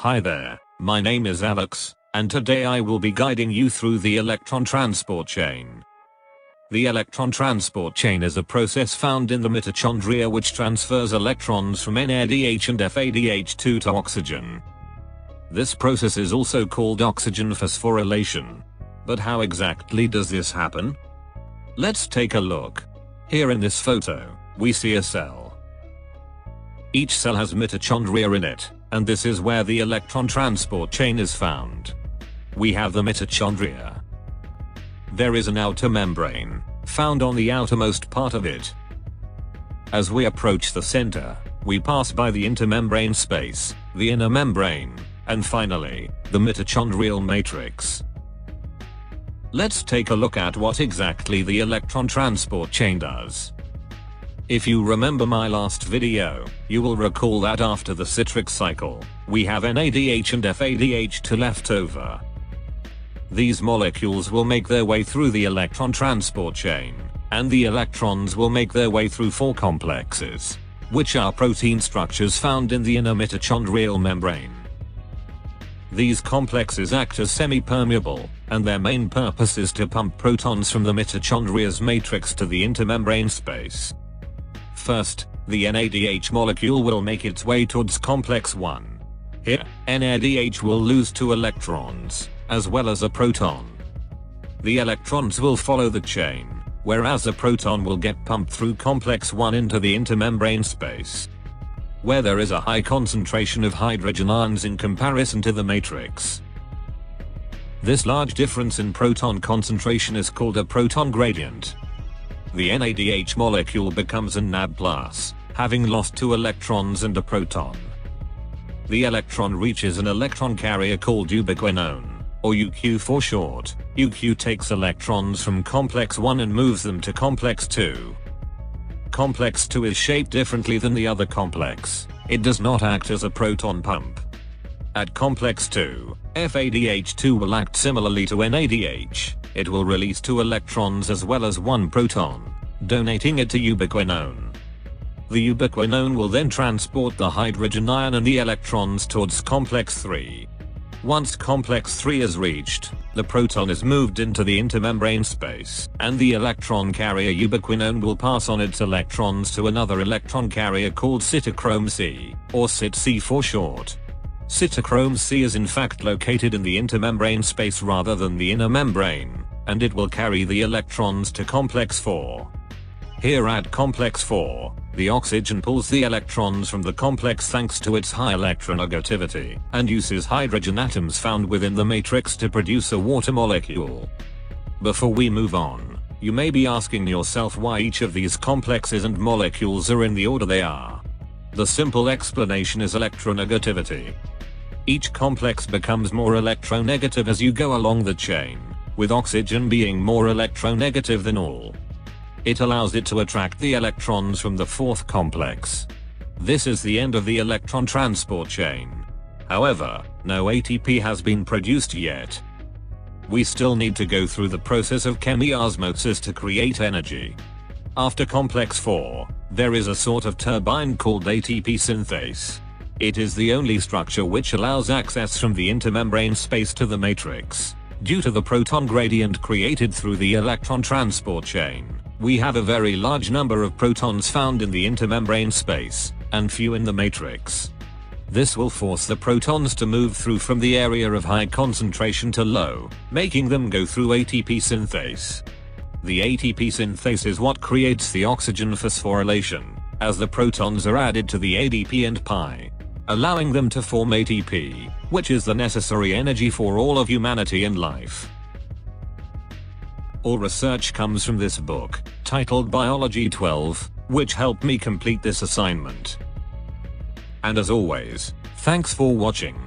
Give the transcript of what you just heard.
Hi there, my name is Alex, and today I will be guiding you through the electron transport chain. The electron transport chain is a process found in the mitochondria which transfers electrons from NADH and FADH2 to oxygen. This process is also called oxygen phosphorylation. But how exactly does this happen? Let's take a look. Here in this photo, we see a cell. Each cell has mitochondria in it, and this is where the electron transport chain is found. We have the mitochondria. There is an outer membrane, found on the outermost part of it. As we approach the center, we pass by the intermembrane space, the inner membrane, and finally, the mitochondrial matrix. Let's take a look at what exactly the electron transport chain does. If you remember my last video, you will recall that after the citric cycle, we have NADH and FADH2 left over. These molecules will make their way through the electron transport chain, and the electrons will make their way through 4 complexes, which are protein structures found in the inner mitochondrial membrane. These complexes act as semi-permeable, and their main purpose is to pump protons from the mitochondria's matrix to the intermembrane space. First, the NADH molecule will make its way towards complex 1. Here, NADH will lose 2 electrons, as well as a proton. The electrons will follow the chain, whereas a proton will get pumped through complex 1 into the intermembrane space, where there is a high concentration of hydrogen ions in comparison to the matrix. This large difference in proton concentration is called a proton gradient. The NADH molecule becomes a NAD+, having lost 2 electrons and a proton. The electron reaches an electron carrier called ubiquinone, or UQ for short. UQ takes electrons from complex 1 and moves them to complex 2. Complex 2 is shaped differently than the other complex. It does not act as a proton pump. At complex 2, FADH2 will act similarly to NADH. It will release 2 electrons as well as 1 proton, donating it to ubiquinone. The ubiquinone will then transport the hydrogen ion and the electrons towards complex 3. Once complex 3 is reached, the proton is moved into the intermembrane space, and the electron carrier ubiquinone will pass on its electrons to another electron carrier called cytochrome C, or CytC for short. Cytochrome C is in fact located in the intermembrane space rather than the inner membrane, and it will carry the electrons to complex 4. Here at complex 4, the oxygen pulls the electrons from the complex thanks to its high electronegativity, and uses hydrogen atoms found within the matrix to produce a water molecule. Before we move on, you may be asking yourself why each of these complexes and molecules are in the order they are. The simple explanation is electronegativity. Each complex becomes more electronegative as you go along the chain, with oxygen being more electronegative than all. It allows it to attract the electrons from the 4th complex. This is the end of the electron transport chain. However, no ATP has been produced yet. We still need to go through the process of chemiosmosis to create energy. After complex 4, there is a sort of turbine called ATP synthase. It is the only structure which allows access from the intermembrane space to the matrix. Due to the proton gradient created through the electron transport chain, we have a very large number of protons found in the intermembrane space, and few in the matrix. This will force the protons to move through from the area of high concentration to low, making them go through ATP synthase. The ATP synthase is what creates the oxygen phosphorylation, as the protons are added to the ADP and pi, allowing them to form ATP, which is the necessary energy for all of humanity and life. All research comes from this book, titled Biology 12, which helped me complete this assignment. And as always, thanks for watching.